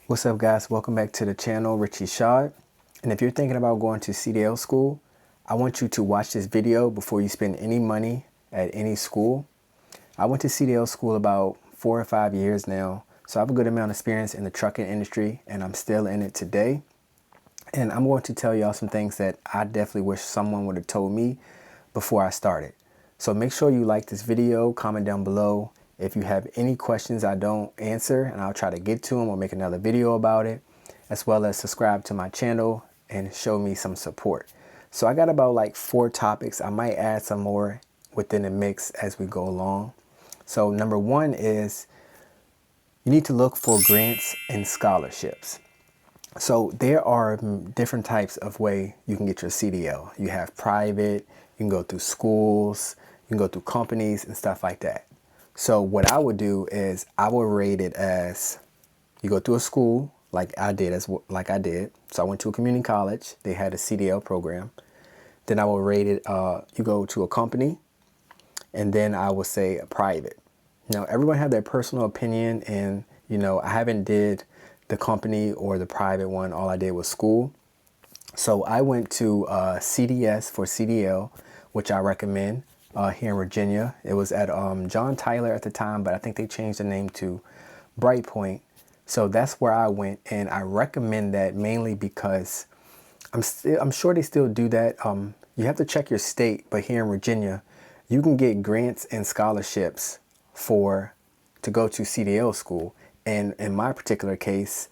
What's up, guys? Welcome back to the channel, Richie Shaw. And if you're thinking about going to CDL school, I want you to watch this video before you spend any money at any school. I went to CDL school about 4 or 5 years now, so I have a good amount of experience in the trucking industry, and I'm still in it today. And I'm going to tell y'all some things that I definitely wish someone would have told me before I started. So make sure you like this video, comment down below if you have any questions I don't answer, and I'll try to get to them or make another video about it, as well as subscribe to my channel and show me some support. So I got about like 4 topics. I might add some more within the mix as we go along. So number 1 is you need to look for grants and scholarships. So there are different types of way you can get your CDL. You have private, you can go through schools, you can go through companies and stuff like that. So what I would do is I would rate it as you go through a school like I did. So I went to a community college. They had a CDL program. Then I would rate it, you go to a company, and then I would say a private. Now everyone have their personal opinion, and I haven't did the company or the private one. All I did was school. So I went to CDS for CDL, which I recommend here in Virginia. It was at John Tyler at the time, but I think they changed the name to Bright Point. So that's where I went, and I recommend that mainly because I'm sure they still do that. You have to check your state, but here in Virginia, you can get grants and scholarships to go to CDL school. And in my particular case,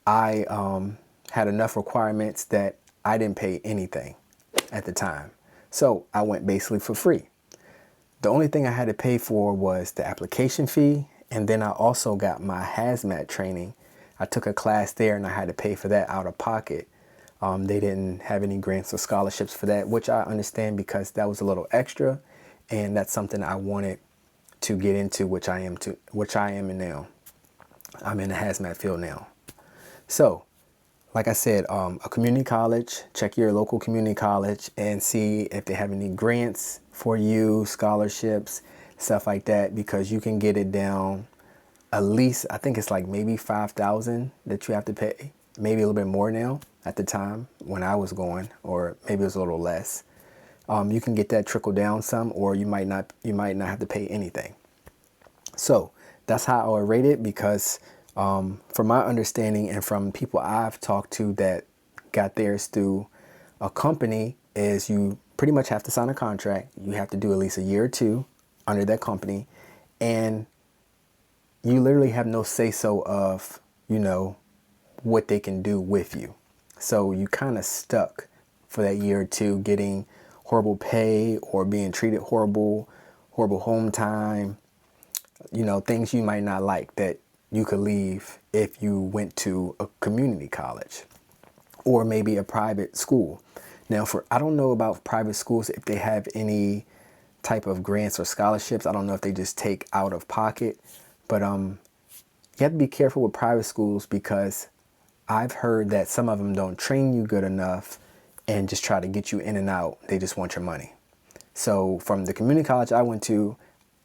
I had enough requirements that I didn't pay anything at the time. So I went basically for free. The only thing I had to pay for was the application fee. And then I also got my hazmat training. I took a class there and I had to pay for that out of pocket. They didn't have any grants or scholarships for that, which I understand because that was a little extra. And that's something I wanted to get into, which I am in now. I'm in the hazmat field now. So, like I said, a community college, check your local community college and see if they have any grants for you, scholarships, stuff like that, because you can get it down at least, I think it's like maybe $5,000 that you have to pay, maybe a little bit more now at the time when I was going, or maybe it was a little less. You can get that trickle down some, or you might not have to pay anything. So that's how I would rate it, because from my understanding and from people I've talked to that got theirs through a company, is you pretty much have to sign a contract. You have to do at least a year or 2 under that company, and you literally have no say-so of, what they can do with you. So you kind of stuck for that year or 2 getting horrible pay or being treated horrible home time, things you might not like that you could leave if you went to a community college or maybe a private school. Now, I don't know about private schools if they have any type of grants or scholarships. I don't know if they just take out of pocket, but you have to be careful with private schools, because I've heard that some of them don't train you good enough and just try to get you in and out. They just want your money. So from the community college I went to,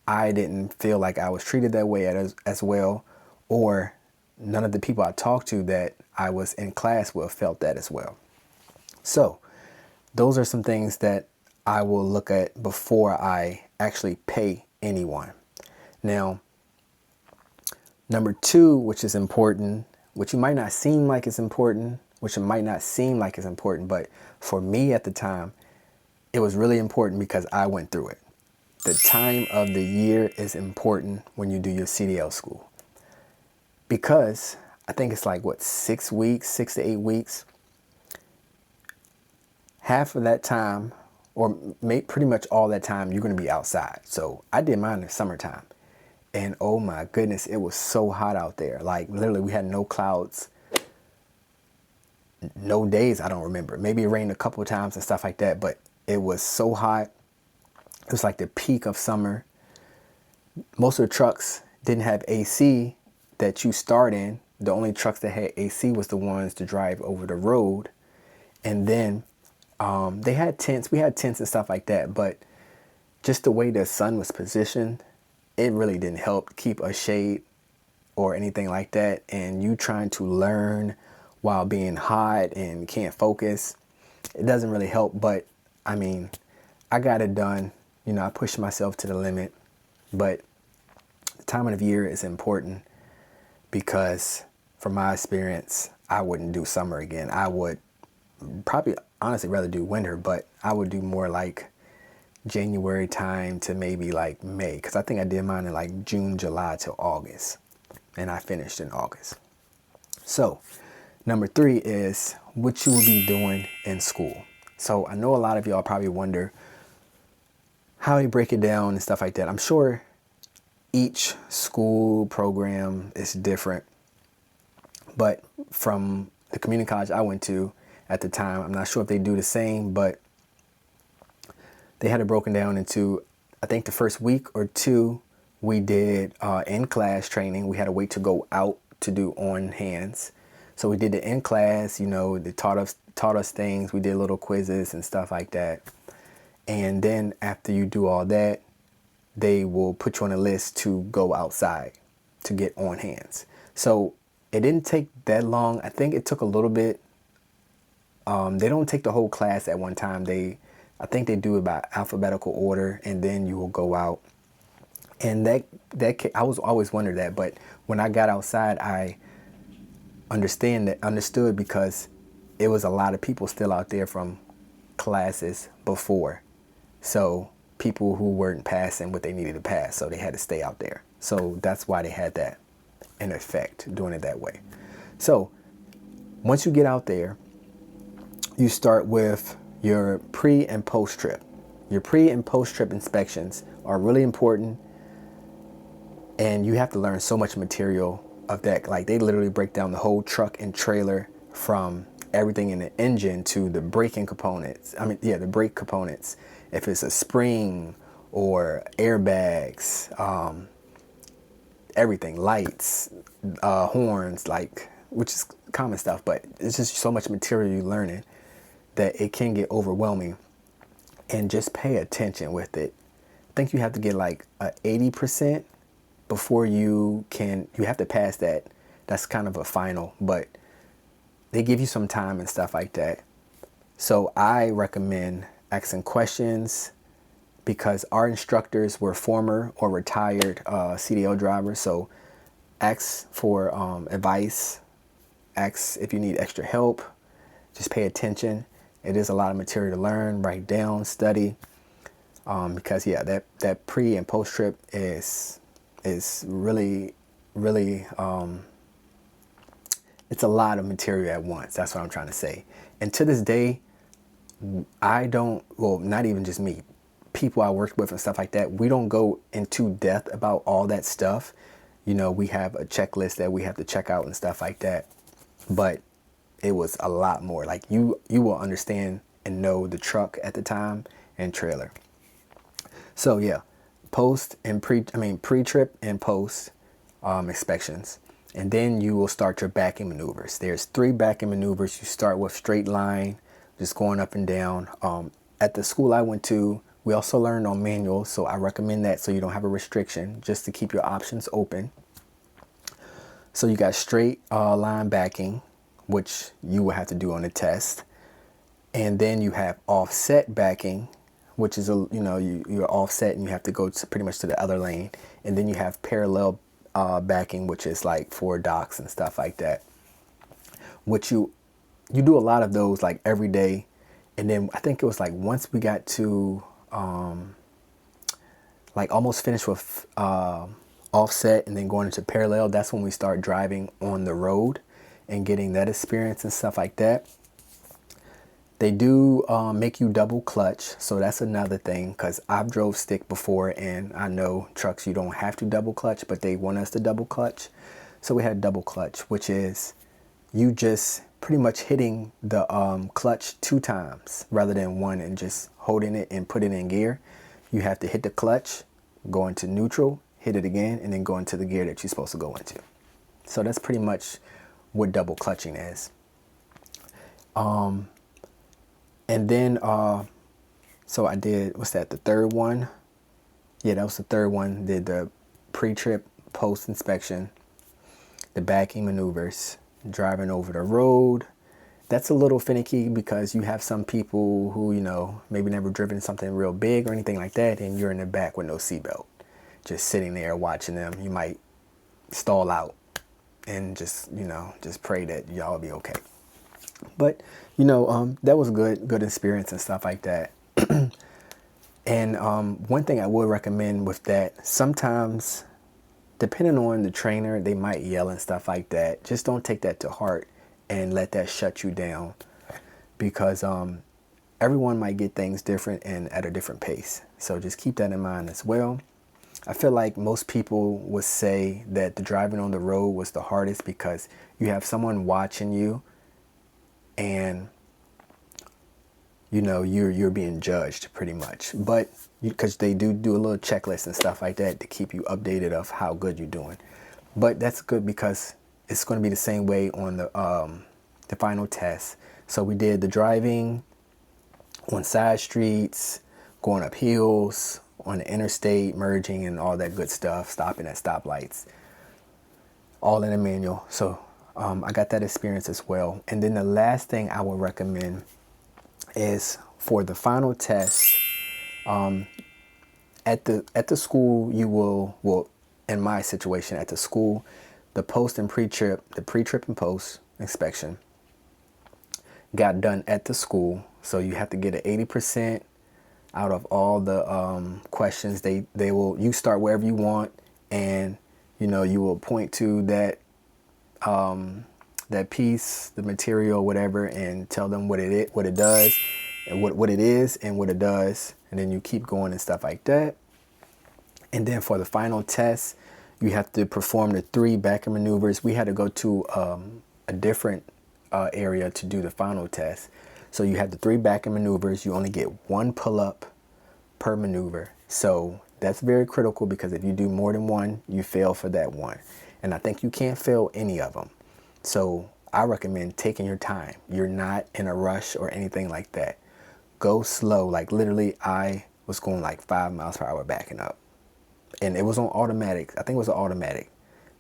I didn't feel like I was treated that way as well, or none of the people I talked to that I was in class with felt that as well. So those are some things that I will look at before I actually pay anyone. Now, number 2, which is important, which it might not seem like it's important, but for me at the time, it was really important because I went through it. The time of the year is important when you do your CDL school, because I think it's like 6 to 8 weeks. Half of that time, or pretty much all that time, you're going to be outside. So I did mine in the summertime, and oh my goodness, it was so hot out there. Like literally we had no clouds, no days I don't remember. Maybe it rained a couple of times and stuff like that, but it was so hot. It was like the peak of summer. Most of the trucks didn't have AC that you start in. The only trucks that had AC was the ones to drive over the road. And then they had tents. We had tents and stuff like that. But just the way the sun was positioned, it really didn't help keep a shade or anything like that, and you trying to learn while being hot and can't focus, it doesn't really help. But I mean, I got it done. You know, I pushed myself to the limit, but the time of the year is important because from my experience, I wouldn't do summer again. I would probably honestly rather do winter, but I would do more like January time to maybe like May, because I think I did mine in like June, July to August, and I finished in August. So number 3 is what you will be doing in school. So I know a lot of y'all probably wonder how they break it down and stuff like that. I'm sure each school program is different, but from the community college I went to at the time, I'm not sure if they do the same, but they had it broken down into, I think the first week or two, we did in-class training. We had to wait to go out to do on hands. So we did the in-class, you know, they taught us things. We did little quizzes and stuff like that. And then after you do all that, they will put you on a list to go outside to get on hands. So it didn't take that long. I think it took a little bit. They don't take the whole class at one time. I think they do it by alphabetical order, and then you will go out. And I was always wondered that, but when I got outside, I understood because it was a lot of people still out there from classes before. So people who weren't passing what they needed to pass, so they had to stay out there. So that's why they had that in effect, doing it that way. So once you get out there, you start with your pre and post trip. Your pre and post trip inspections are really important, and you have to learn so much material of that. Like, they literally break down the whole truck and trailer, from everything in the engine to the braking components. The brake components. If it's a spring or airbags, everything, lights, horns, like, which is common stuff, but it's just so much material you're learning that it can get overwhelming. And just pay attention with it. I think you have to get like a 80% before you have to pass that. That's kind of a final, but they give you some time and stuff like that. So I recommend asking questions, because our instructors were former or retired CDL drivers. So ask for advice, ask if you need extra help, just pay attention. It is a lot of material to learn, write down, study, because that pre and post trip is really, really, it's a lot of material at once. That's what I'm trying to say. And to this day, not even just me, people I worked with and stuff like that, we don't go into depth about all that stuff. You know, we have a checklist that we have to check out and stuff like that. But it was a lot more. Like, you will understand and know the truck at the time and trailer. So yeah, pre-trip and post inspections. And then you will start your backing maneuvers. There's 3 backing maneuvers. You start with straight line, just going up and down. At the school I went to, we also learned on manual, so I recommend that so you don't have a restriction, just to keep your options open. So you got straight line backing, which you will have to do on the test. And then you have offset backing, which is you're offset and you have to go pretty much to the other lane. And then you have parallel backing, which is like for docks and stuff like that, which you do a lot of those like every day. And then I think it was like once we got to like almost finished with offset and then going into parallel, that's when we start driving on the road and getting that experience and stuff like that. They do make you double clutch, so that's another thing, because I've drove stick before and I know trucks you don't have to double clutch, but they want us to double clutch. So we had double clutch, which is you just pretty much hitting the clutch 2 times rather than one and just holding it and put it in gear. You have to hit the clutch, go into neutral, hit it again, and then go into the gear that you're supposed to go into. So that's pretty much what double clutching is. And then, so I did, what's that, the third one? Yeah, that was the third one. Did the pre-trip, post-inspection. the backing maneuvers, driving over the road. That's a little finicky because you have some people who, maybe never driven something real big or anything like that, and you're in the back with no seatbelt. Just sitting there watching them. You might stall out and just pray that y'all be okay. But, that was good experience and stuff like that. And one thing I would recommend with that, sometimes, depending on the trainer, they might yell and stuff like that. Just don't take that to heart and let that shut you down, because everyone might get things different and at a different pace. So just keep that in mind as well. I feel like most people would say that the driving on the road was the hardest because you have someone watching you, and you're being judged pretty much. But because they do a little checklist and stuff like that to keep you updated of how good you're doing. But that's good because it's going to be the same way on the final test. So we did the driving on side streets, going up hills, on the interstate, merging and all that good stuff, stopping at stoplights, all in a manual. So I got that experience as well. And then the last thing I would recommend is for the final test, at the school, you will, in my situation at the school, the post and pre-trip, the pre-trip and post inspection got done at the school. So you have to get an 80% out of all the questions. You start wherever you want, and you will point to that piece, the material, whatever, and tell them what it does, and what it is and what it does, and then you keep going and stuff like that. And then for the final test, you have to perform the 3 back maneuvers. We had to go to a different area to do the final test. So you have the 3 back maneuvers. You only get 1 pull-up per maneuver. So that's very critical, because if you do more than one, you fail for that one. And I think you can't fail any of them. So I recommend taking your time. You're not in a rush or anything like that. Go slow. Like literally, I was going like 5 miles per hour backing up. And it was on automatic. I think it was an automatic.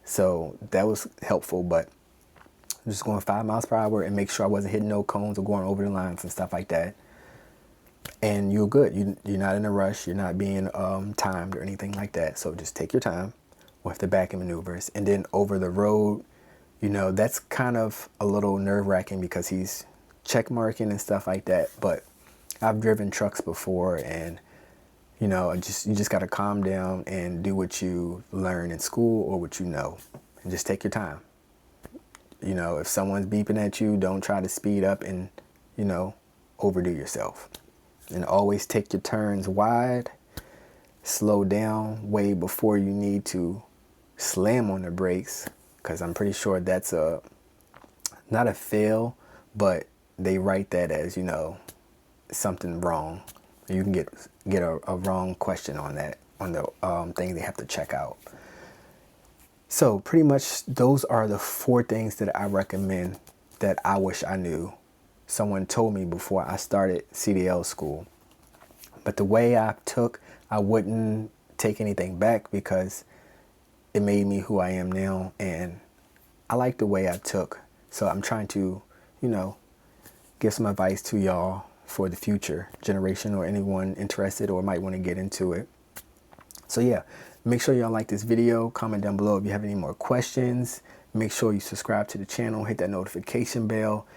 So that was helpful, but I'm just going 5 miles per hour and make sure I wasn't hitting no cones or going over the lines and stuff like that. And you're good. You're not in a rush. You're not being timed or anything like that. So just take your time with the backing maneuvers. And then over the road, that's kind of a little nerve-wracking because he's check marking and stuff like that. But I've driven trucks before, and you just got to calm down and do what you learn in school or what and just take your time. If someone's beeping at you, don't try to speed up and overdo yourself. And always take your turns wide, slow down way before you need to slam on the brakes, because I'm pretty sure that's not a fail, but they write that as something wrong. You can get a wrong question on that, on the thing they have to check out. So pretty much those are the 4 things that I recommend that I wish I knew. Someone told me before I started CDL school. But the way I wouldn't take anything back, because it made me who I am now, and I like the way I took. So I'm trying to, give some advice to y'all for the future generation or anyone interested or might want to get into it. So yeah, make sure y'all like this video, comment down below if you have any more questions. Make sure you subscribe to the channel, hit that notification bell,